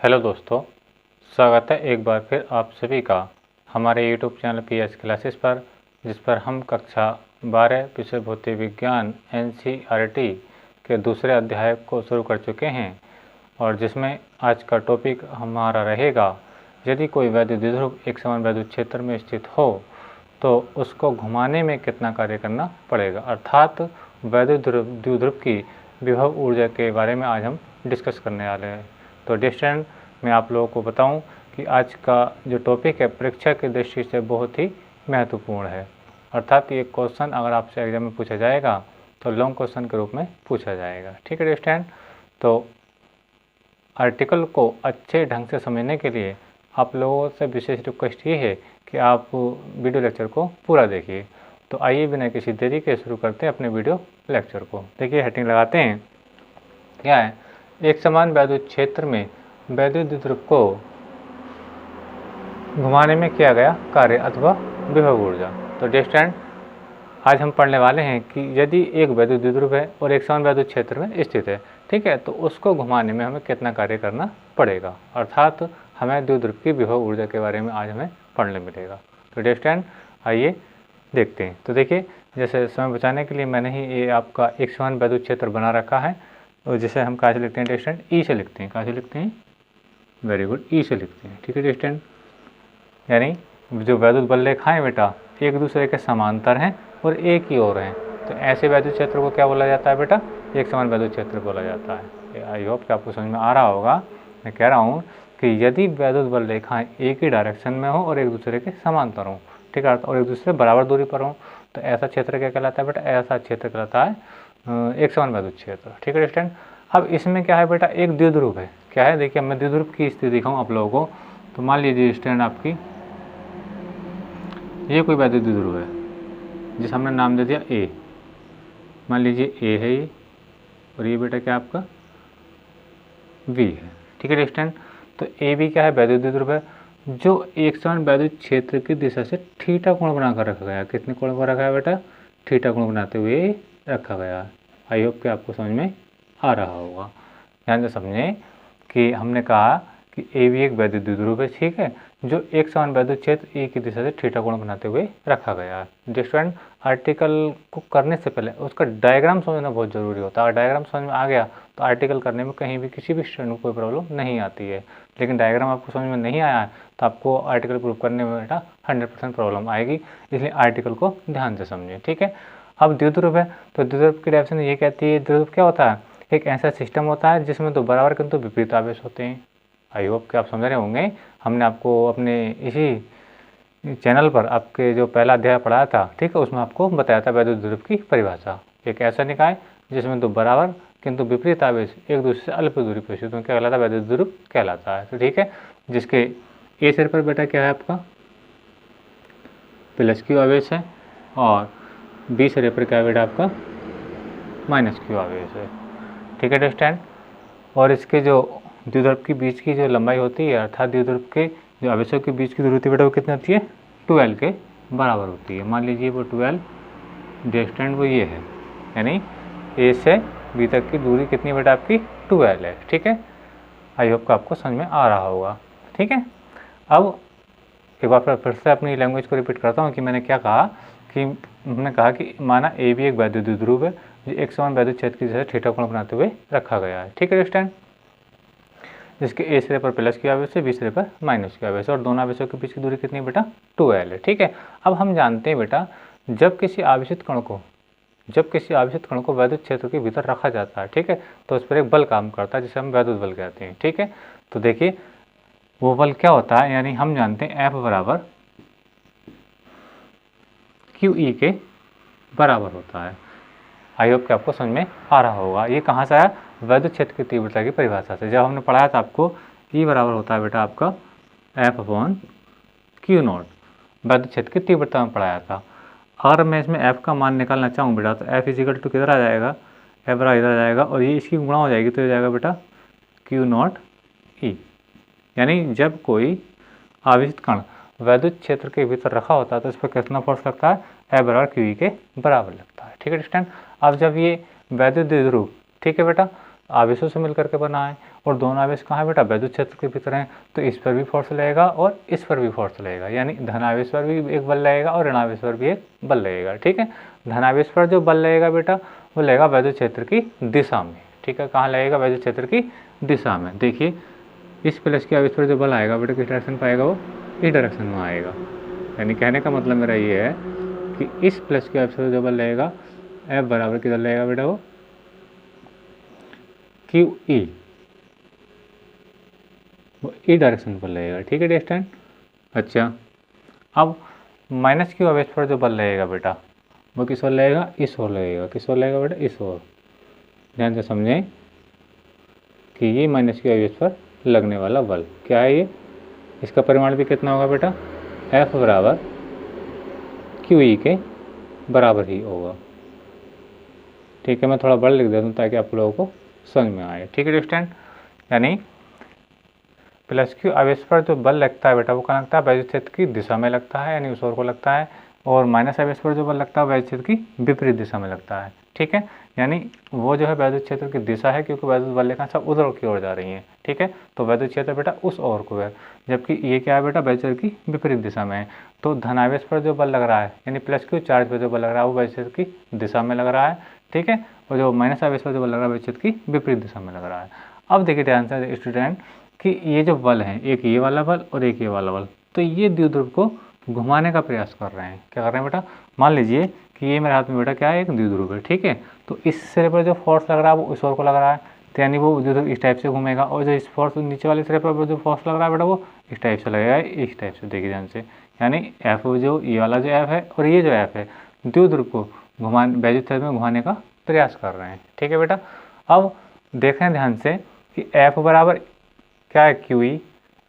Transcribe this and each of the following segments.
Hello दोस्तों, स्वागत है एक बार फिर आप सभी का हमारे यूट्यूब चैनल पीएस क्लासेस पर, जिस पर हम कक्षा 12 विषय भौतिक विज्ञान एनसीईआरटी के दूसरे अध्याय को शुरू कर चुके हैं और जिसमें आज का टॉपिक हमारा रहेगा, यदि कोई वैद्युत द्विध्रुव एक समान वैद्युत क्षेत्र में स्थित हो तो उसको घुमाने में कितना कार्य करना पड़ेगा, अर्थात वैद्युत द्विध्रुव की विभव ऊर्जा के बारे में आज हम डिस्कस करने वाले हैं। तो डिस्टेंट मैं आप लोगों को बताऊं कि आज का जो टॉपिक है परीक्षा की दृष्टि से बहुत ही महत्वपूर्ण है, अर्थात ये क्वेश्चन अगर आपसे एग्जाम में पूछा जाएगा तो लॉन्ग क्वेश्चन के रूप में पूछा जाएगा। ठीक है डिस्टेंट, तो आर्टिकल को अच्छे ढंग से समझने के लिए आप लोगों से विशेष रिक्वेस्ट ये है कि आप वीडियो लेक्चर को पूरा देखिए। तो आइए बिना किसी देरी के शुरू करते हैं अपने वीडियो लेक्चर को। देखिए हेडिंग लगाते हैं, क्या है, एक समान वैद्युत क्षेत्र में वैद्युत द्विध्रुव को घुमाने में किया गया कार्य अथवा विभव ऊर्जा। तो डिस्टेंट आज हम पढ़ने वाले हैं कि यदि एक वैद्युत द्विध्रुव है और एक समान वैद्युत क्षेत्र में स्थित है, ठीक है, तो उसको घुमाने में हमें कितना कार्य करना पड़ेगा, अर्थात हमें द्विध्रुव की विभव ऊर्जा के बारे में आज हमें पढ़ने मिलेगा। तो डिस्टेंट आइए देखते हैं। तो देखिए, जैसे समय बचाने के लिए मैंने ही ये आपका एक समान वैद्युत क्षेत्र बना रखा है, और जिसे हम कहाँ से लिखते हैं डिस्टेंट, ई से लिखते हैं। कहाँ से लिखते हैं, वेरी गुड, ई से लिखते हैं। ठीक है डिस्टेंट, यानी जो वैद्युत बल रेखाएं बेटा एक दूसरे के समांतर हैं और एक ही ओर हैं, तो ऐसे वैद्युत क्षेत्र को क्या बोला जाता है बेटा, एक समान वैद्युत क्षेत्र बोला जाता है। आई होप कि आपको समझ में आ रहा होगा। मैं कह रहा हूँ कि यदि वैद्युत बल रेखाएं एक ही डायरेक्शन में हो और एक दूसरे के समांतर हों, ठीक है, और एक दूसरे बराबर दूरी पर हों, तो ऐसा क्षेत्र क्या कहलाता है बेटा, ऐसा क्षेत्र कहलाता है एक समान वैद्युत क्षेत्र। ठीक है डिस्टेंट, अब इसमें क्या है बेटा, एक द्विध्रुव है। क्या है, देखिए मैं द्विध्रुव की स्थिति दिखाऊं आप लोगों को। तो मान लीजिए डिस्टेंट आपकी ये कोई वैद्युत द्विध्रुव है जिसे हमने नाम दे दिया ए। मान लीजिए ए है ये, और ये बेटा क्या आपका बी है। ठीक है डिस्टेंट, तो ए बी क्या है, वैद्युत द्विध्रुव है जो एक समान वैद्युत क्षेत्र की दिशा से थीटा कोण बनाकर रखा गया। कितने कोण पर रखा है बेटा, थीटा कोण बनाते हुए रखा गया। आई होप कि आपको समझ में आ रहा होगा। ध्यान से समझें कि हमने कहा कि ए भी एक वैद्युत द्विध्रुव है, ठीक है, जो एक समान वैद्युत क्षेत्र ए की दिशा से थीटा कोण बनाते हुए रखा गया है। डिस्टेंट आर्टिकल को करने से पहले उसका डायग्राम समझना बहुत ज़रूरी होता है। अगर डायग्राम समझ में आ गया तो आर्टिकल करने में कहीं भी किसी भी स्टूडेंट को कोई प्रॉब्लम नहीं आती है। लेकिन डायग्राम आपको समझ में नहीं आया है तो आपको आर्टिकल प्रूव करने में बेटा 100% प्रॉब्लम आएगी, इसलिए आर्टिकल को ध्यान से समझें। ठीक है, अब द्विध्रुव है तो द्विध्रुव की डेफिनेशन ये कहती है, द्विध्रुव क्या होता है, एक ऐसा सिस्टम होता है जिसमें दो बराबर किंतु विपरीत आवेश होते हैं। आई होप कि आप समझ रहे होंगे। हमने आपको अपने इसी चैनल पर आपके जो पहला अध्याय पढ़ाया था, ठीक है, उसमें आपको बताया था वैद्युत द्विध्रुव की परिभाषा। एक ऐसा निकाय जिसमें दो बराबर किंतु विपरीत आवेश एक दूसरे से अल्प दूरी पर स्थित, क्या कहलाता है, वैद्युत द्विध्रुव कहलाता है। तो ठीक है, जिसके ए सिरे पर बेटा क्या है आपका प्लस क्यू आवेश है और बी सिरे पर क्या है बेटा आपका माइनस क्यू आवेश है। ठीक है डिस्टेंट, और इसके जो द्विध्रुव के बीच की जो लंबाई होती है, अर्थात द्विध्रुव के जो आवेशों के बीच की दूरी होती है बेटा वो कितनी होती है, 12 के बराबर होती है। मान लीजिए वो 12 डिस्टेंट वो ये है, यानी ए से बी तक की दूरी कितनी बेटा आपकी 12 है। ठीक है, आई होप का आपको समझ में आ रहा होगा। ठीक है, अब एक बार फिर से अपनी लैंग्वेज को रिपीट करता हूँ कि मैंने क्या कहा, कि हमने कहा कि माना ए भी एक वैद्युत द्विध्रुव है जो एक समान वैद्युत क्षेत्र की दिशा से थीटा कोण बनाते हुए रखा गया है। ठीक है डिस्टेंट, जिसके ए सिरे पर प्लस की आवेश है, बी सिरे पर माइनस की आवेश है, और दोनों आवेशों के बीच की दूरी कितनी बेटा 12 है। ठीक है, अब हम जानते हैं बेटा जब किसी आवेशित कण को वैद्युत क्षेत्र के भीतर रखा जाता है, ठीक है, तो उस पर एक बल काम करता है जिसे हम वैद्युत बल कहते हैं। ठीक है, तो देखिए वो बल क्या होता है, यानी हम जानते हैं F बराबर QE के बराबर होता है। आई होप कि आपको समझ में आ रहा होगा। ये कहाँ से आया, वैद्युत क्षेत्र की तीव्रता की परिभाषा से। जब हमने पढ़ाया था आपको E बराबर होता है बेटा आपका F/Q0, वैद्युत क्षेत्र की तीव्रता में पढ़ाया था। अगर मैं इसमें F का मान निकालना चाहूँ बेटा तो F इजिकल टू किधर आ जाएगा, F बराबर इधर आ जाएगा, और ये इसकी गुणा हो जाएगी तो ये जाएगा बेटा Q0E। यानी जब कोई आवेशित कण वैद्युत क्षेत्र के भीतर रखा होता है तो इस पर कितना फोर्स लगता है, F बराबर QE के बराबर लगता है। ठीक है डिस्टेंट, अब जब ये वैद्युत द्विध्रुव, ठीक है बेटा, आवेशों से मिलकर के बना है और दोनों आवेश कहाँ है बेटा, वैद्युत क्षेत्र के भीतर हैं, तो इस पर भी फोर्स लगेगा और इस पर भी फोर्स लगेगा, यानी धनावेश पर भी एक बल लगेगा और ऋणावेश पर भी एक बल लगेगा। ठीक है, धनावेश पर जो बल लगेगा बेटा वो लगेगा वैद्युत क्षेत्र की दिशा में। ठीक है, कहाँ लगेगा, वैद्युत क्षेत्र की दिशा में। देखिए इस प्लस के आवेश पर जो बल आएगा बेटा किस डायरेक्शन पर आएगा, वो इस डायरेक्शन में आएगा। यानी कहने का मतलब मेरा ये है कि इस प्लस के आवेश पर जो बल लगेगा F बराबर किधर लगेगा बेटा, वो QE, वो ई डायरेक्शन पर लगेगा। ठीक है डिस्टेंस। अच्छा, अब माइनस क्यू आवेश पर जो बल लगेगा बेटा वो किस ओर लगेगा, इस ओर लगेगा। किस ओर लगेगा बेटा, इस ओर। ध्यान से समझें कि ये माइनस क्यू आवेश पर लगने वाला बल क्या है, ये इसका परिमाण भी कितना होगा बेटा, F बराबर QE के बराबर ही होगा। ठीक है, मैं थोड़ा बड़ा लिख देता हूँ ताकि आप लोगों को समझ में आए। ठीक है स्टूडेंट, यानी प्लस क्यू आवेश पर जो बल लगता है बेटा वो कहाँ लगता है, वैद्युत क्षेत्र की दिशा में लगता है, यानी उस ओर को लगता है। और माइनस आवेश पर जो बल लगता है वैद्युत क्षेत्र की विपरीत दिशा में लगता है। ठीक है, यानी वो जो है वैद्युत क्षेत्र की दिशा है, क्योंकि वैद्युत बल लेखा सब उधर की ओर जा रही है। ठीक है, तो वैद्युत क्षेत्र बेटा उस ओर को है, जबकि ये क्या है बेटा, वैद्युत क्षेत्र की विपरीत दिशा में है। तो धनावेश पर जो बल लग रहा है यानी प्लस क्यू चार्ज पर जो बल लग रहा है वो वैद्युत क्षेत्र की दिशा में लग रहा है। ठीक है, और जो माइनस आवेश पर जो बल लग रहा है वैद्युत क्षेत्र की विपरीत दिशा में लग रहा है। अब देखिए ध्यान से स्टूडेंट कि ये जो बल है, एक ये वाला बल और एक ये वाला बल, तो ये द्विध्रुव को घुमाने का प्रयास कर रहे हैं। क्या कर रहे हैं बेटा, मान लीजिए कि ये मेरे हाथ में बेटा क्या है, एक द्विध्रुव है। ठीक है, तो इस सिरे पर जो फोर्स लग रहा है वो इस ओर को लग रहा है, तो यानी वो द्विध्रुव इस टाइप से घूमेगा, और जो इस फोर्स नीचे वाले सिरे पर जो फोर्स लग रहा है बेटा वो इस टाइप से लगेगा, इस टाइप से। देखिए ध्यान से, यानी एफ जो ये वाला जो एफ है और ये जो एफ है द्विध्रुव को वैद्युत क्षेत्र में घुमाने का प्रयास कर रहे हैं। ठीक है बेटा, अब देखें ध्यान से कि एफ बराबर क्या है, QE।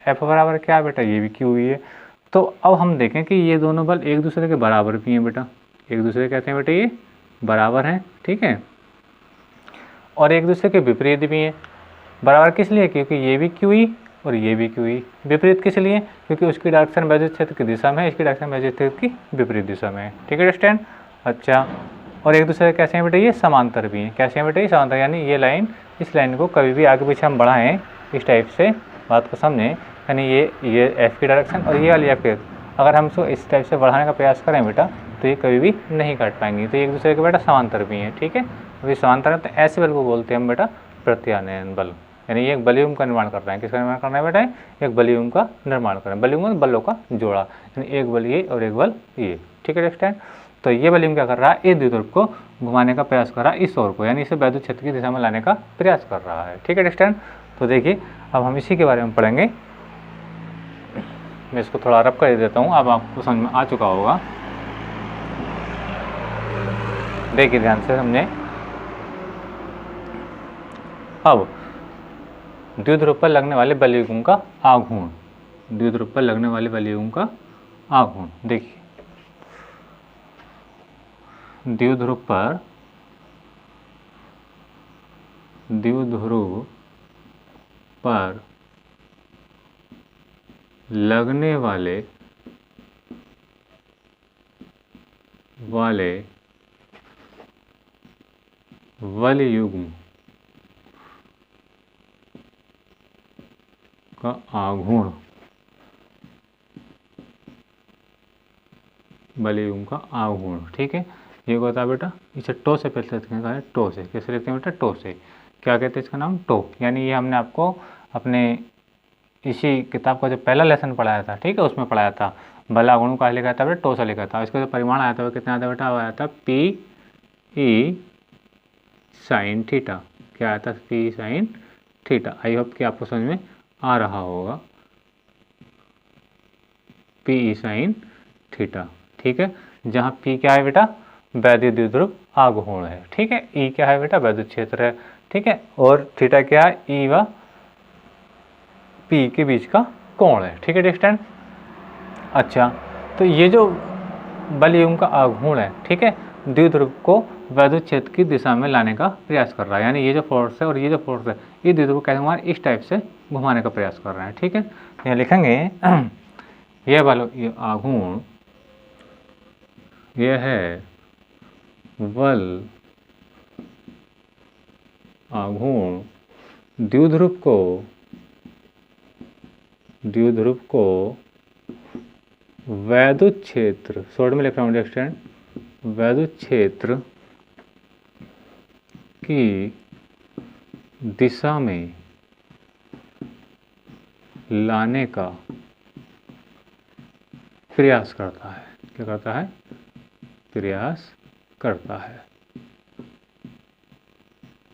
एफ बराबर क्या है बेटा, ये भी QE है। तो अब हम देखें कि ये दोनों बल एक दूसरे के बराबर भी हैं बेटा, एक दूसरे कहते हैं बेटा ये बराबर हैं। ठीक है, और एक दूसरे के विपरीत भी हैं। बराबर किस लिए, क्योंकि ये भी QE और ये भी QE। विपरीत किस लिए, क्योंकि उसकी डायरेक्शन वैद्युत क्षेत्र की दिशा में है, इसकी डायरेक्शन वैद्युत क्षेत्र की विपरीत दिशा में है। ठीक है स्टूडेंट। अच्छा, और एक दूसरे कैसे हैं बेटा, ये समांतर भी हैं। कैसे हैं बेटा, ये समांतर, यानी ये लाइन इस लाइन को कभी भी आगे पीछे हम बढ़ाएं इस टाइप से, बात को समझें, यानी ये एफ की डायरेक्शन और ये वाली एफ की, अगर हम इसको इस टाइप से बढ़ाने का प्रयास करें बेटा तो ये कभी भी नहीं काट पाएंगे। तो एक दूसरे के बेटा समांतर भी हैं। ठीक है, अभी समांतर है तो ऐसे बल को बोलते हैं हम बेटा प्रत्यानयन बल, यानी ये एक बलयुग्म का निर्माण कर रहे हैं। किसका निर्माण करना है बेटा, एक बलयुग्म का निर्माण कर रहे हैं। बलयुग्म बलों का जोड़ा, यानी एक बल ये और एक बल ये। ठीक है स्टूडेंट, तो ये बलयुग्म क्या कर रहा है, एक द्विध्रुव को घुमाने का प्रयास कर रहा है इस ओर को, यानी इसे वैद्युत क्षेत्र की दिशा में लाने का प्रयास कर रहा है। ठीक है स्टूडेंट, तो देखिए अब हम इसी के बारे में पढ़ेंगे। मैं इसको थोड़ा रब कर देता हूँ, अब आपको समझ में आ चुका होगा। देखिए ध्यान से समझें। अब द्विध्रुव पर लगने वाले बलयुग्म का आघूर्ण, द्विध्रुव पर लगने वाले बलयुग्म का आघूर्ण। देखिए द्विध्रुव पर लगने वाले बलयुग्म का आघूर्ण, बलयुग्म का आघूर्ण। ठीक है, ये होता है बेटा, इसे टो से पहले लिखते हैं, टो से। कैसे लिखते हैं बेटा, टो से। क्या कहते हैं इसका नाम, टो। यानी ये हमने आपको अपने इसी किताब का जो पहला लेसन पढ़ाया था, ठीक है, उसमें पढ़ाया था। बल आघूर्ण का लिखा था बेटा, टो से लिखा था। इसका जो परिमाण आया था वो कितना आया था बेटा, आया था PE साइन थीटा। क्या आया था, PE साइन थीटा। आई होप कि आपको समझ में आ रहा होगा, PE साइन थीटा। ठीक है, जहाँ P क्या है बेटा, वैद्युत द्विध्रुव आघूर्ण है। ठीक है, E क्या है बेटा, वैद्युत क्षेत्र है। ठीक है, और थीटा क्या है, E व P के बीच का कोण है। ठीक है डिस्टेंस। अच्छा, तो ये जो बलयुग्म का आघूर्ण है, ठीक है, द्विध्रुव को वैद्युत क्षेत्र की दिशा में लाने का प्रयास कर रहा है। यानी ये जो फोर्स है और ये जो फोर्स है, ये द्विध्रुव को कैसे इस टाइप से घुमाने का प्रयास कर रहे हैं। ठीक है, यहाँ लिखेंगे यह बल, ये आघूर्ण, यह है बल आघूर्ण द्विध्रुव को वैद्युत क्षेत्र, शॉर्ट में लिख रहा हूँ स्टूडेंट, वैद्युत क्षेत्र की दिशा में लाने का प्रयास करता है। क्या करता है? प्रयास करता है।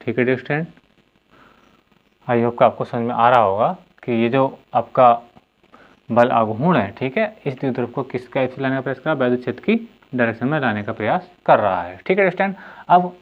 ठीक है स्टूडेंट, आई होप का आपको समझ में आ रहा होगा कि ये जो आपका बल आघूर्ण है, ठीक है, इस द्विध्रुव को किसका लाने का प्रयास कर रहा है? वैद्युत क्षेत्र की डायरेक्शन में लाने का प्रयास कर रहा है। ठीक है स्टूडेंट, अब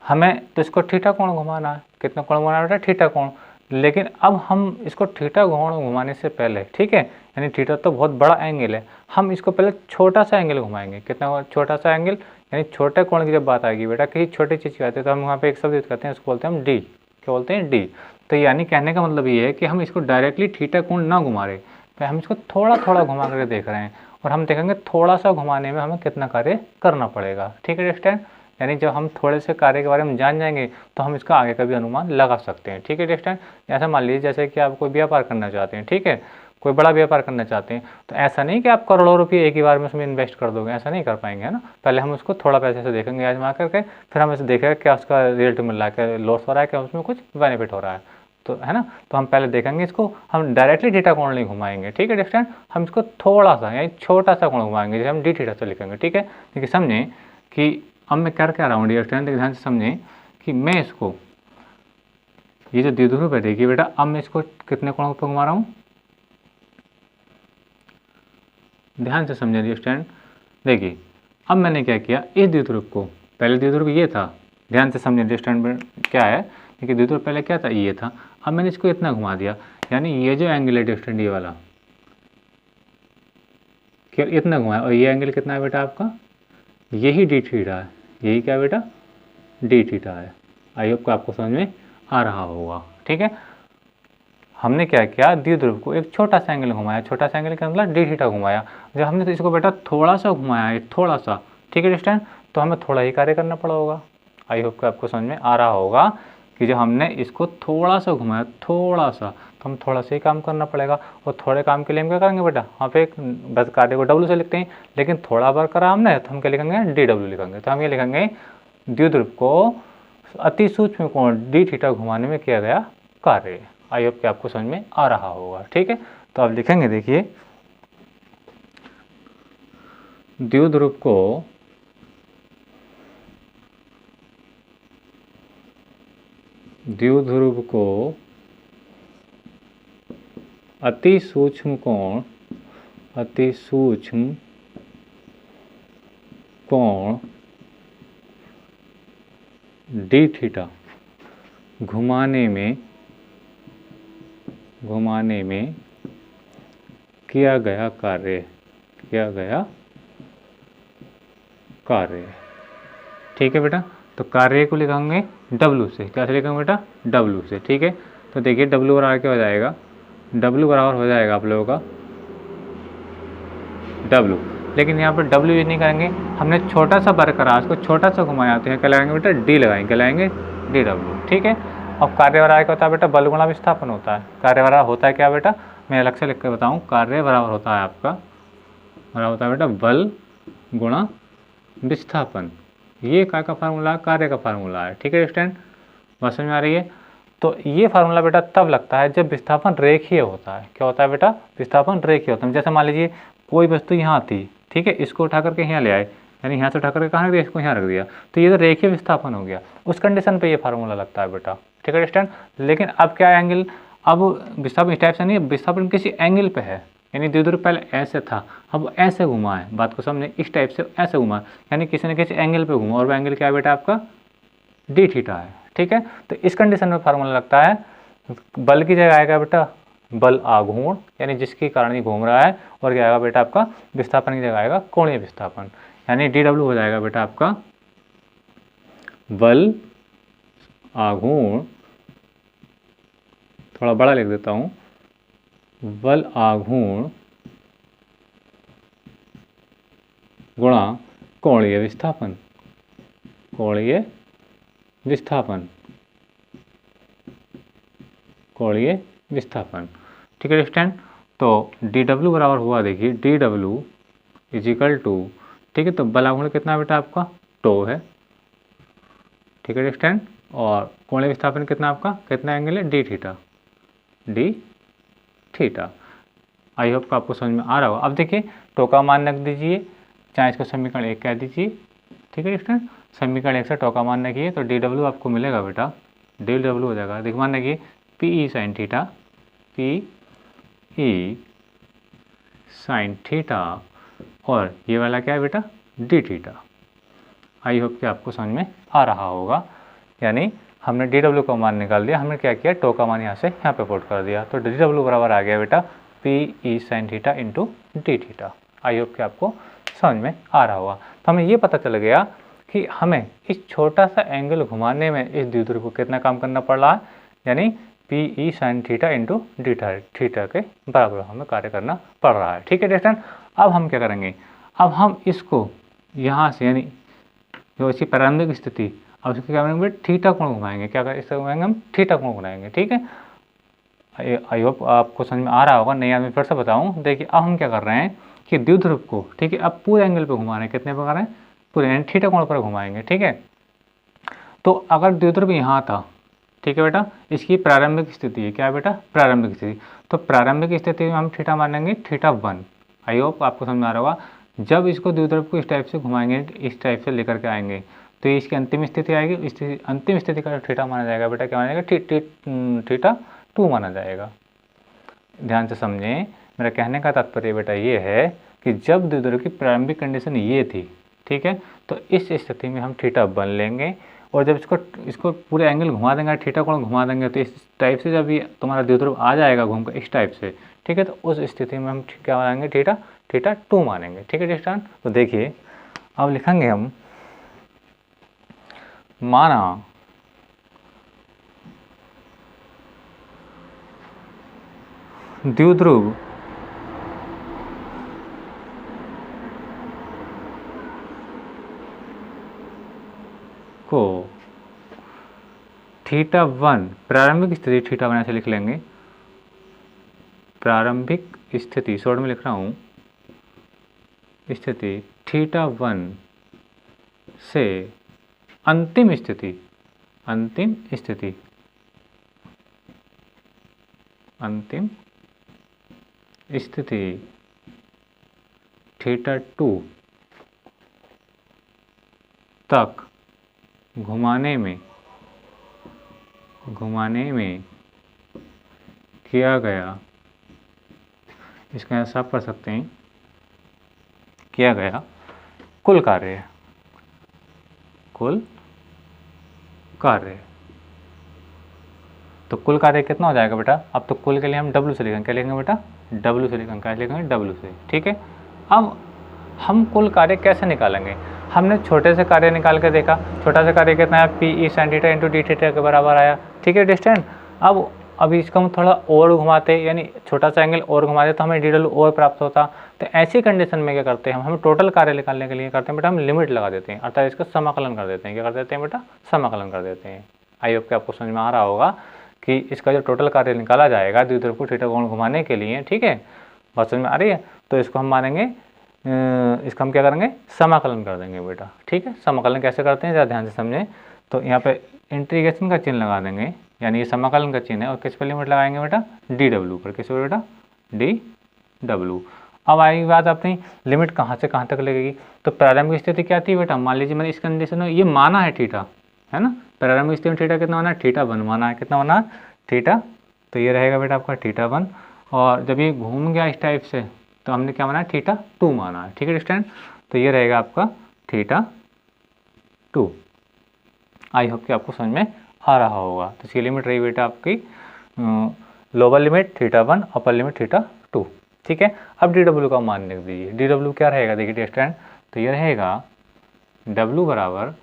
हमें तो इसको थीटा कोण घुमाना है। कितना कोण घुमाना बेटा? थीटा कोण। लेकिन अब हम इसको थीटा कोण घुमाने से पहले, ठीक है, यानी थीटा तो बहुत बड़ा एंगल है, हम इसको पहले छोटा सा एंगल घुमाएंगे। कितना छोटा सा एंगल? यानी छोटे कोण की जब बात आएगी बेटा, किसी छोटी चीज़ की आती है, तो हम वहाँ पे एक शब्द यूज करते हैं, उसको बोलते हैं हम डी। क्या बोलते हैं? डी। तो यानी कहने का मतलब ये है कि हम इसको डायरेक्टली थीटा कोण ना घुमा रहे, तो हम इसको थोड़ा थोड़ा घुमा करके देख रहे हैं, और हम देखेंगे थोड़ा सा घुमाने में हमें कितना कार्य करना पड़ेगा। ठीक है स्टूडेंट, यानी जब हम थोड़े से कार्य के बारे में जान जाएंगे तो हम इसका आगे का भी अनुमान लगा सकते हैं। ठीक है स्टूडेंट, ऐसा मान लीजिए जैसे कि आप कोई व्यापार करना चाहते हैं, ठीक है, कोई बड़ा व्यापार करना चाहते हैं, तो ऐसा नहीं कि आप करोड़ों रुपये एक ही बार में उसमें इन्वेस्ट कर दोगे, ऐसा नहीं कर पाएंगे, है ना। पहले हम उसको थोड़ा पैसे से देखेंगे आजमा करके, फिर हम इसे देखेंगे क्या उसका रिजल्ट मिल रहा है, क्या लॉस हो रहा है, क्या उसमें कुछ बेनिफिट हो रहा है, तो है ना। तो हम पहले देखेंगे इसको, हम डायरेक्टली थीटा कोण नहीं घुमाएंगे। ठीक है स्टूडेंट, हम इसको थोड़ा सा यानी छोटा सा कोण घुमाएंगे, जैसे हम डी थीटा से लिखेंगे। ठीक है, देखिए समझें कि अब मैं कर क्या रहा हूँ डियर स्टूडेंट, ध्यान से समझें कि मैं इसको, ये जो द्विध्रुव है, देखिए बेटा, अब मैं इसको कितने कोणों पर घुमा रहा हूँ, ध्यान से समझे डियर स्टूडेंट। देखिए अब मैंने क्या किया, इस द्विध्रुव को, पहले द्विध्रुव ये था, ध्यान से समझे डियर स्टूडेंट क्या है, देखिए द्विध्रुव पहले क्या था, ये था, अब मैंने इसको इतना घुमा दिया, यानी ये जो एंगल है डियर स्टूडेंट, ये वाला क्या इतना घुमाया, और ये एंगल कितना है बेटा आपका, यही डी थीटा है, यही क्या बेटा, डी थीटा है। आई होप को आपको समझ में आ रहा होगा। ठीक है, हमने क्या किया, द्विध्रुव को एक छोटा सा एंगल घुमाया, छोटा सा एंगल का मतलब डी थीटा घुमाया, जब हमने तो इसको बेटा थोड़ा सा घुमाया है, थोड़ा सा, ठीक है स्टूडेंट, तो हमें थोड़ा ही कार्य करना पड़ा होगा। आई होप को आपको समझ में आ रहा होगा कि जब हमने इसको थोड़ा सा घुमाया, थोड़ा सा, तो हम थोड़ा सा ही काम करना पड़ेगा, और थोड़े काम के लिए हम क्या करेंगे बेटा, वहाँ पे एक बस कार्य को डब्ल्यू से लिखते हैं, लेकिन थोड़ा बार करा हमने तो हम क्या लिखेंगे, डी डब्ल्यू लिखेंगे। तो हम ये लिखेंगे द्विध्रुव को अति सूक्ष्म कोण डी थीटा घुमाने में किया गया कार्य। आई होप कि आपको समझ में आ रहा होगा। ठीक है, तो आप लिखेंगे, देखिए द्विध्रुव को अति सूक्ष्म कोण डी थीटा घुमाने में किया गया कार्य, ठीक है बेटा। तो कार्य को लिखेंगे W से, क्या से लिखेंगे बेटा, W से। ठीक है, तो देखिए W बराबर क्या हो जाएगा, W बराबर हो जाएगा आप लोगों का W, लेकिन यहाँ पर W यूज नहीं करेंगे, हमने छोटा सा बरकरार उसको छोटा सा घुमाया, तो यहाँ क्या लगाएंगे बेटा, D लगाएंगे, क्या लगाएंगे, DW। ठीक है, अब कार्य बराबर क्या होता है बेटा, बल गुणा विस्थापन होता है। कार्य बराबर होता है क्या बेटा, मैं अलग से लिख कर बताऊँ, कार्य बराबर होता है आपका, बराबर होता है बेटा बल गुणा विस्थापन। ये काय का फार्मूला है, कार्य का फार्मूला है। ठीक है स्टूडेंट, बात समझ में आ रही है। तो ये फार्मूला बेटा तब लगता है जब विस्थापन रेखीय होता है। क्या होता है बेटा, विस्थापन रेखीय होता है। जैसे मान लीजिए कोई वस्तु यहाँ थी, ठीक है, इसको उठा करके यहाँ ले आए, यानी यहाँ से उठा करके कहाँ रख दिया, इसको यहाँ रख दिया, तो ये तो रेखीय विस्थापन हो गया, उस कंडीशन पे ये फार्मूला लगता है बेटा। ठीक है स्टूडेंट, लेकिन अब क्या एंगल, अब विस्थापन इस टाइप से नहीं है, विस्थापन किसी एंगल पे है, यानी द्विध्रुव पहले ऐसे था, अब ऐसे घुमा है, बात को समझे, इस टाइप से ऐसे घुमा, यानी किसी न किसी एंगल पे घुमा, और वो एंगल क्या है बेटा आपका, डी थीटा है। ठीक है, तो इस कंडीशन में फार्मूला लगता है, बल की जगह आएगा बेटा बल आघूर्ण, यानी जिसके कारण ये घूम रहा है, और क्या आएगा बेटा आपका, विस्थापन की जगह आएगा कोणीय विस्थापन, यानी डी डब्ल्यू हो जाएगा बेटा आपका बल आघूर्ण, थोड़ा बड़ा लिख देता हूँ, बल आघूर्ण गुणा कोणीय विस्थापन, कोणीय विस्थापन। कोणीय विस्थापन। ठीक है स्टूडेंट, तो डी डब्ल्यू बराबर हुआ, देखिए D W is equal to, ठीक है, तो बलागुण कितना बेटा आपका टो है। ठीक है स्टूडेंट, और कोणीय विस्थापन कितना आपका, कितना एंगल है, D theta, D theta. I hope आपको समझ में आ रहा होगा। अब देखिए टो का मान रख दीजिए, चाहे इसको समीकरण 1 कह दीजिए। ठीक है स्टूडेंट, समीकरण 1 से टो का मान रखिए तो डी डब्ल्यू आपको मिलेगा बेटा, डी डब्ल्यू हो जाएगा, देखिए मान रखिए P E sine theta, P E sine theta, और ये वाला क्या है बेटा, डी थीटा। आई होप कि आपको समझ में आ रहा होगा। यानी हमने डी डब्ल्यू का मान निकाल दिया, हमने क्या किया, टो का मान यहाँ से यहाँ पे पुट कर दिया, तो डी डब्ल्यू बराबर आ गया बेटा P E sine theta into D theta. आई होप कि आपको समझ में आ रहा होगा। तो हमें ये पता चल गया कि हमें इस छोटा सा एंगल घुमाने में इस द्विध्रुव को कितना काम करना पड़ रहा है, यानी P E sine theta into D theta के बराबर हमें कार्य करना पड़ रहा है। ठीक है स्टूडेंट, अब हम क्या करेंगे, अब हम इसको यहाँ से यानी जो इसकी प्रारंभिक स्थिति, अब इसको क्या करेंगे, थीटा कोण घुमाएंगे, क्या करें, इससे घुमाएंगे हम थीटा कोण घुमाएंगे। ठीक है, आई होप आपको समझ में आ रहा होगा। नहीं, मैं फिर से बताऊँ, देखिए अब हम क्या कर रहे हैं कि द्विध्रुव को, ठीक है, अब पूरे एंगल पे घुमा रहे हैं, कितने पे कर रहे हैं, पूरे थीटा कोण पर घुमाएंगे। ठीक है, तो अगर द्विध्रुव यहाँ था, ठीक है बेटा, इसकी प्रारंभिक स्थिति है, क्या है बेटा, प्रारंभिक स्थिति, तो प्रारंभिक स्थिति में हम थीटा मानेंगे थीटा 1। आई होप आपको समझ में आ रहा होगा। जब इसको द्विध्रुव को इस टाइप से घुमाएंगे, इस टाइप से लेकर के आएंगे, तो ये इसकी अंतिम स्थिति आएगी, इस अंतिम स्थिति का थीटा माना जाएगा बेटा, क्या माना जाएगा, थीटा 2 माना जाएगा। ध्यान से समझें, मेरा कहने का तात्पर्य बेटा ये है कि जब द्विध्रुव की प्रारंभिक कंडीशन ये थी, ठीक है, तो इस स्थिति में हम थीटा 1 लेंगे, और जब इसको पूरे एंगल घुमा देंगे, थीटा कोण घुमा देंगे, तो इस टाइप से जब ये तुम्हारा द्विध्रुव आ जाएगा घूमकर इस टाइप से, ठीक है, तो उस स्थिति में हम क्या मानेंगे, थीटा 2 मानेंगे। ठीक है स्टूडेंट, तो देखिए अब लिखेंगे हम, माना द्विध्रुव को थीटा 1 प्रारंभिक स्थिति, थीटा 1 ऐसे लिख लेंगे, प्रारंभिक स्थिति शॉर्ट में लिख रहा हूँ, स्थिति थीटा 1 से अंतिम स्थिति, अंतिम स्थिति, अंतिम स्थिति थीटा 2 तक घुमाने में किया गया, इसका ऐसा आप कर सकते हैं, किया गया कुल कार्य, कुल कार्य, तो कुल कार्य कितना हो जाएगा बेटा, अब तो कुल के लिए हम W से लिखेंगे, क्या लिखेंगे बेटा, W से लिखेंगे, क्या लिखेंगे, W से। ठीक है, अब हम कुल कार्य कैसे निकालेंगे, हमने छोटे से कार्य निकाल के देखा, छोटा सा कार्य कितना है, P E sine theta into D theta के बराबर आया। ठीक है डिस्टेंस, अब अभी इसको हम थोड़ा और घुमाते, यानी छोटा सा एंगल और घुमाते तो हमें डी डब्ल्यू और प्राप्त होता। तो ऐसी कंडीशन में क्या करते हैं हम टोटल कार्य निकालने के लिए करते हैं बेटा, हम लिमिट लगा देते हैं, अर्थात इसका समाकलन कर देते हैं। क्या कर देते हैं बेटा, समाकलन कर देते हैं। आई होप कि आपको समझ में आ रहा होगा कि इसका जो टोटल कार्य निकाला जाएगा द्विध्रुव को थीटा कोण घुमाने के लिए, ठीक है, बात समझ में आ रही है, तो इसको हम मानेंगे, इसका हम क्या करेंगे, समाकलन कर देंगे बेटा। ठीक है, समाकलन कैसे करते हैं ज़रा ध्यान से समझें, तो यहाँ पे इंटीग्रेशन का चिन्ह लगा देंगे, यानी ये समाकलन का चिन्ह है, और किस पर लिमिट लगाएंगे बेटा, डी डब्ल्यू पर, किस पर बेटा, डी डब्ल्यू। अब आएगी बात अपनी लिमिट कहाँ से कहाँ तक लगेगी, तो प्रारंभिक स्थिति क्या थी बेटा, मान लीजिए मैंने इस कंडीशन में ये माना है थीटा, है ना, प्रारंभिक स्थिति में थीटा कितना माना है, थीटा 1 माना है, कितना माना है, थीटा, तो ये रहेगा बेटा आपका थीटा 1, और जब ये घूम गया इस टाइप से तो हमने क्या माना है, थीटा 2 माना है। ठीक है स्टूडेंट, तो ये रहेगा आपका थीटा 2। आई होप कि आपको समझ में आ रहा होगा। तो इसकी लिमिट रही बेटा आपकी lower limit theta 1, upper limit theta 2। ठीक है, अब डी डब्ल्यू का मान लिख दीजिए, डी डब्ल्यू क्या रहेगा, देखिए स्टूडेंट, तो ये रहेगा डब्ल्यू बराबर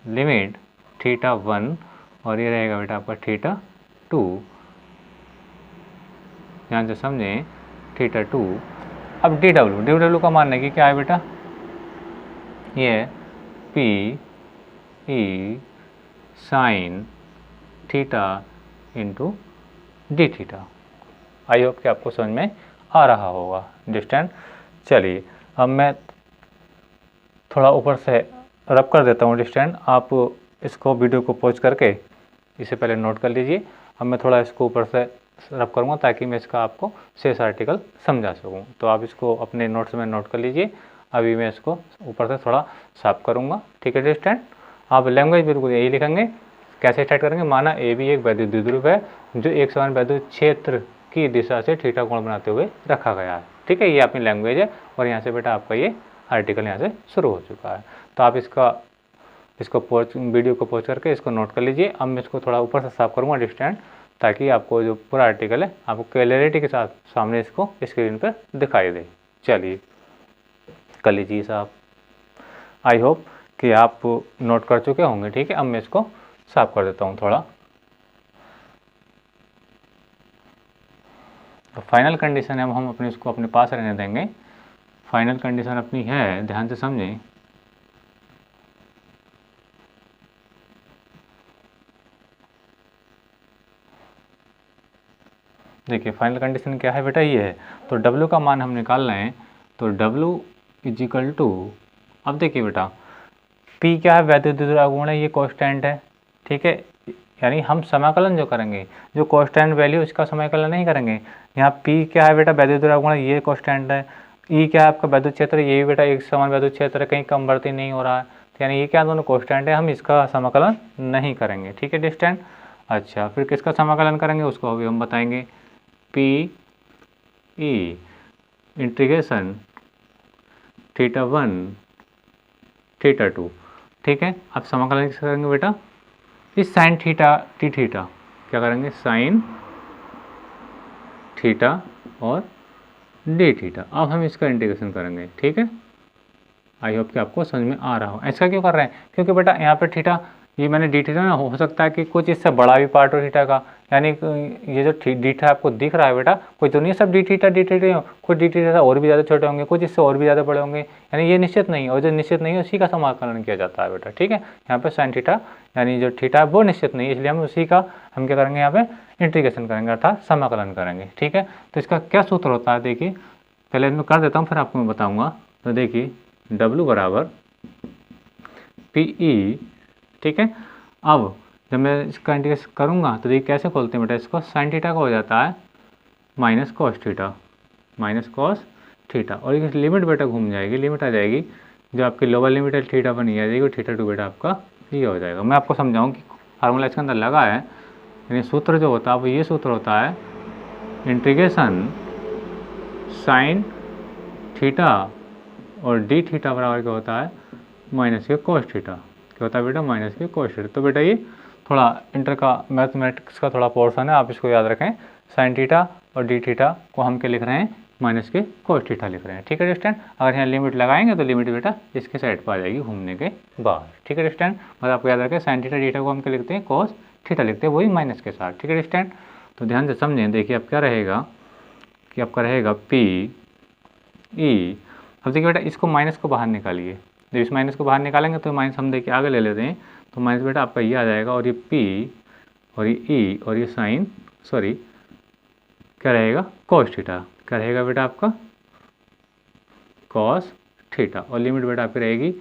लिमिट थीटा 1, और ये रहेगा बेटा आपका थीटा 2, ध्यान से समझें, थीटा 2। अब डी डब्ल्यू का मान है क्या है बेटा, ये P E sine theta into D theta. आई होप कि आपको समझ में आ रहा होगा। अंडरस्टैंड। चलिए अब मैं थोड़ा ऊपर से रब कर देता हूँ। अंडरस्टैंड। आप इसको वीडियो को पॉज करके इसे पहले नोट कर लीजिए। अब मैं थोड़ा इसको ऊपर से रब करूँगा ताकि मैं इसका आपको शेष आर्टिकल समझा सकूँ। तो आप इसको अपने नोट्स में नोट कर लीजिए। अभी मैं इसको ऊपर से थोड़ा साफ करूँगा। ठीक है अंडरस्टैंड। आप लैंग्वेज बिल्कुल यही लिखेंगे। कैसे स्टार्ट करेंगे? माना ए भी एक वैद्युत द्विध्रुव है जो एक समान वैद्युत क्षेत्र की दिशा से थीटा कोण बनाते हुए रखा गया है। ठीक है, ये अपनी लैंग्वेज है। और यहाँ से बेटा आपका ये आर्टिकल यहाँ से शुरू हो चुका है। तो आप इसको पॉज, वीडियो को पॉज करके इसको नोट कर लीजिए। अब मैं इसको थोड़ा ऊपर से साफ करूँगा अंडरस्टैंड, ताकि आपको जो पूरा आर्टिकल है आपको क्लियरिटी के साथ सामने इसको स्क्रीन पर दिखाई दे। चलिए कर लीजिए साहब। आई होप कि आप नोट कर चुके होंगे। ठीक है, अब मैं इसको साफ कर देता हूँ थोड़ा। तो फाइनल कंडीशन है, हम अपने इसको अपने पास रहने देंगे। फाइनल कंडीशन अपनी है, ध्यान से समझें। देखिए फाइनल कंडीशन क्या है बेटा, ये है। तो W का मान हम निकाल रहे हैं। तो W इजिकल टू, अब देखिए बेटा P क्या है? वैद्युत द्विध्रुव आघूर्ण है, ये कांस्टेंट है। ठीक है, यानी हम समाकलन जो करेंगे, जो कांस्टेंट वैल्यू इसका समाकलन नहीं करेंगे। यहाँ P क्या है बेटा? वैद्युत द्विध्रुव आघूर्ण, ये कांस्टेंट है। E क्या है आपका? वैद्युत क्षेत्र, ये भी बेटा एक समान वैद्युत क्षेत्र है, कहीं कम बढ़ती नहीं हो रहा है। तो यानी ये क्या, दोनों कांस्टेंट है, हम इसका समाकलन नहीं करेंगे। ठीक है डिस्टेंट। अच्छा, फिर किसका समाकलन करेंगे उसको अभी हम बताएंगे। P E integration θ1 θ2। ठीक है, अब समाकलन किसका करेंगे बेटा? इस साइन थीटा टी थीटा क्या करेंगे? साइन थीटा और डी थीटा। अब हम इसका इंटीग्रेशन करेंगे। ठीक है, आई होप कि आपको समझ में आ रहा हो। ऐसा क्यों कर रहे हैं? क्योंकि बेटा यहाँ पे थीटा, ये मैंने डी थीटा ना, हो सकता है कि कुछ इससे बड़ा भी पार्ट हो थीटा का। यानी ये जो डी थीटा आपको दिख रहा है बेटा, कोई तो नहीं सब डी थीटा हो, कुछ डी थीटा और भी ज़्यादा छोटे होंगे, कुछ इससे और भी ज़्यादा बड़े होंगे। यानी ये निश्चित नहीं है, और जो निश्चित नहीं है उसी का समाकलन किया जाता है बेटा। ठीक है, यहाँ पे साइन थीटा यानी जो थीटा है वो निश्चित नहीं है, इसलिए हम उसी का हम क्या करेंगे, यहाँ पे इंटीग्रेशन करेंगे अर्थात समाकलन करेंगे। ठीक है, तो इसका क्या सूत्र होता है देखिए, पहले मैं कर देता हूँ फिर आपको मैं बताऊँगा। तो देखिए W बराबर PE। ठीक है, अब जब मैं इसका इंटीग्रेशन करूँगा तो देखिए कैसे खोलते हैं बेटा इसको। साइन थीटा का हो जाता है माइनस कॉस थीटा, और एक लिमिट बेटा घूम जाएगी, लिमिट आ जाएगी जो आपकी लोअर लिमिट है थीटा बनी आ जाएगी, और θ2 बेटा आपका ये हो जाएगा। मैं आपको समझाऊँ कि फार्मूला इसके अंदर लगा है, यानी सूत्र जो होता है वो ये सूत्र होता है इंटीग्रेशन साइन थीटा और डी थीटा बराबर क्या होता है? माइनस के कॉस थीटा। क्या होता है बेटा? माइनस के कॉस थीटा। तो बेटा ये थोड़ा इंटर का मैथमेटिक्स का थोड़ा पोर्शन है, आप इसको याद रखें। साइन थीटा और डी थीटा को हम क्या लिख रहे हैं? माइनस के कॉस थीटा लिख रहे हैं। ठीक है डिस्टेंट। अगर यहाँ लिमिट लगाएंगे तो लिमिट बेटा इसके साइड पर आ जाएगी घूमने के बाद। ठीक है डिस्टेंट, मतलब आपको याद रखें साइन थीटा डीटा को हम क्या लिखते हैं? कॉस थीटा लिखते हैं, वही माइनस के साथ। ठीक है डिस्टेंट, तो ध्यान से समझें। देखिए अब क्या रहेगा कि आपका रहेगा P E। अब देखिए बेटा इसको माइनस को बाहर निकालिए। जब इस माइनस को बाहर निकालेंगे तो माइनस हम देखिए आगे ले लेते हैं, तो माइनस बेटा आपका ये आ जाएगा, और ये P और ये E और ये साइन क्या रहेगा? Cos theta. क्या रहेगा बेटा आपका? कॉस थीटा, और लिमिट बेटा आपकी रहेगी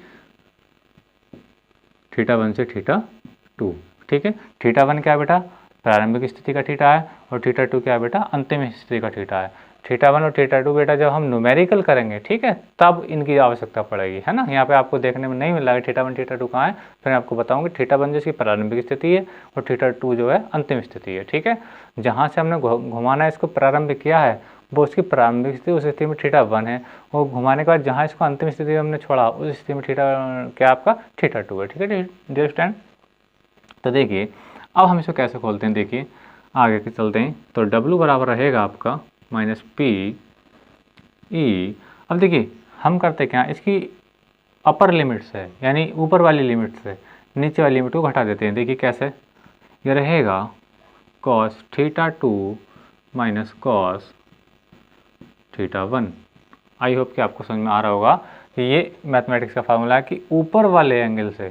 θ1 से θ2। ठीक है, θ1 क्या है बेटा? प्रारंभिक स्थिति का थीटा है, और θ2 क्या है बेटा? अंतिम स्थिति का थीटा है। θ1 और θ2 बेटा जब हम न्यूमेरिकल करेंगे, ठीक है, तब इनकी आवश्यकता पड़ेगी, है ना। यहाँ पे आपको देखने में नहीं मिल रहा है θ1 θ2 कहाँ है, फिर मैं आपको बताऊंगी। θ1 जो इसकी प्रारंभिक स्थिति है और θ2 जो है अंतिम स्थिति है। ठीक है, जहाँ से हमने घुमाना इसको प्रारंभ किया है वो उसकी प्रारंभिक स्थिति, उस स्थिति में θ1 है, और घुमाने के बाद जहाँ इसको अंतिम स्थिति में हमने छोड़ा उस स्थिति में क्या आपका θ2 है। ठीक है अंडरस्टैंड। तो देखिए अब हम इसको कैसे खोलते हैं, देखिए आगे के चलते हैं। तो W बराबर रहेगा आपका माइनस P E। अब देखिए हम करते क्या, इसकी अपर लिमिट से यानी ऊपर वाली लिमिट से नीचे वाली लिमिट को घटा देते हैं। देखिए कैसे, ये रहेगा cos θ2 minus cos θ1। I hope कि आपको समझ में आ रहा होगा कि ये मैथमेटिक्स का फार्मूला है कि ऊपर वाले एंगल से,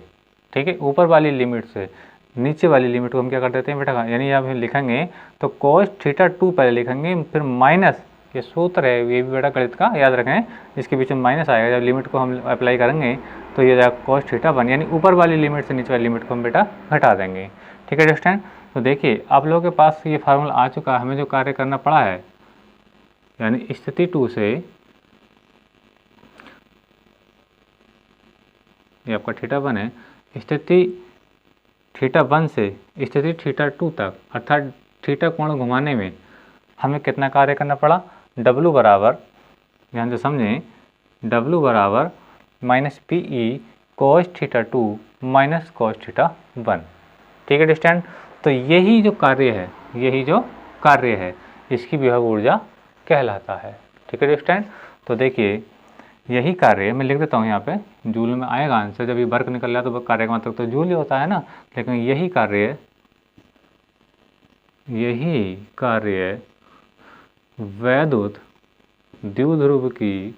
ठीक है, ऊपर वाली लिमिट से नीचे वाली लिमिट को हम क्या कर देते हैं बेटा, यानी आप लिखेंगे तो cos थीटा 2 पहले लिखेंगे, फिर माइनस, ये सूत्र है ये भी बेटा गणित का याद रखें, इसके बीच में माइनस आएगा, जब लिमिट को हम अप्लाई करेंगे तो ये जाएगा cos थीटा 1, यानी ऊपर वाली लिमिट से नीचे वाली लिमिट को हम बेटा घटा देंगे। ठीक है स्टूडेंट, तो देखिए आप लोगों के पास ये फार्मूला आ चुका है, हमें जो कार्य करना पड़ा है, यानी स्थिति 2 से ये आपका थीटा 1 है, स्थिति थीटा 1 से स्थिति थीटा 2 तक, अर्थात थीटा कोण घुमाने में हमें कितना कार्य करना पड़ा, W बराबर, ध्यान से समझें, W बराबर minus P E cos theta 2 minus cos theta 1। ठीक है स्टूडेंट, तो यही जो कार्य है इसकी विभव ऊर्जा कहलाता है। ठीक है स्टूडेंट, तो देखिए यही कार्य मैं लिख देता हूँ यहाँ पे, जूल में आएगा आंसर, जब ये वर्क निकल रहा है तो कार्य का मतलब तो जूल ही होता है ना, लेकिन यही कार्य वैद्युत द्विध्रुव की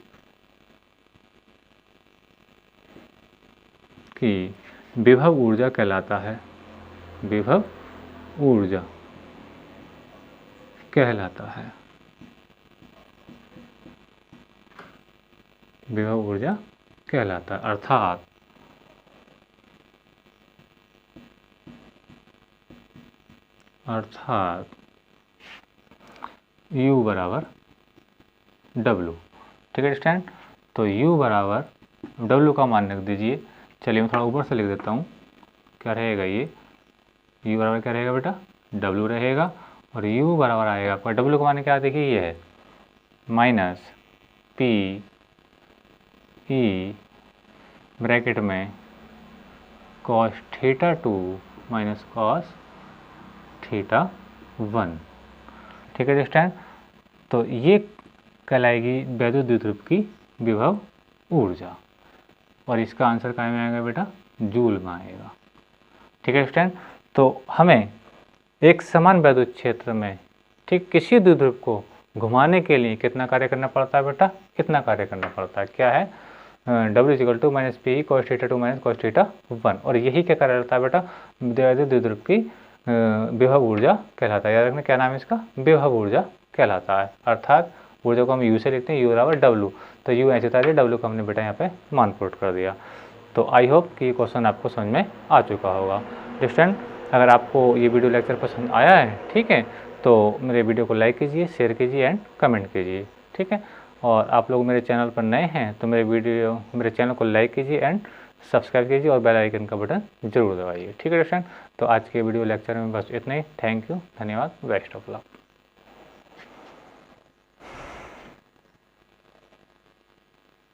विभव ऊर्जा कहलाता है, विभव ऊर्जा कहलाता है, विभव ऊर्जा कहलाता है, अर्थात U बराबर W। ठीक है स्टूडेंट, तो U बराबर W का मान रख दीजिए। चलिए मैं थोड़ा ऊपर से लिख देता हूँ, क्या रहेगा ये, U बराबर क्या रहेगा बेटा, W रहेगा, और U बराबर आएगा आपका W का मान क्या, देखिए ये है माइनस पी ई ब्रैकेट में cos theta 2 minus cos theta 1। ठीक है स्टूडेंट, तो ये कहलाएगी वैद्युत द्विध्रुव की विभव ऊर्जा, और इसका आंसर कहाँ में आएगा बेटा, जूल में आएगा। ठीक है स्टूडेंट, तो हमें एक समान वैद्युत क्षेत्र में ठीक किसी द्विध्रुव को घुमाने के लिए कितना कार्य करना पड़ता है बेटा, इतना कार्य करना पड़ता है, क्या है, W equal to minus P cos theta 2 minus cos theta 1, और यही क्या कार्य रहता है बेटा, वैद्युत द्विध्रुव की विभव ऊर्जा कहलाता है। याद रखना क्या नाम है इसका, विभव ऊर्जा कहलाता है, अर्थात ऊर्जा को हम U से लिखते हैं, U बराबर W, तो U ऐसे था, W को हमने बेटा यहाँ पे मान पुट कर दिया। तो आई होप कि ये क्वेश्चन आपको समझ में आ चुका होगा। स्टूडेंट, अगर आपको ये वीडियो लेक्चर पसंद आया है, ठीक है, तो मेरे वीडियो को लाइक कीजिए, शेयर कीजिए एंड कमेंट कीजिए। ठीक है, और आप लोग मेरे चैनल पर नए हैं तो मेरे चैनल को लाइक कीजिए एंड सब्सक्राइब कीजिए और बेल आइकन का बटन जरूर दबाइए। ठीक है स्टूडेंट, तो आज के वीडियो लेक्चर में बस इतना ही। थैंक यू, धन्यवाद, बेस्ट ऑफ लक।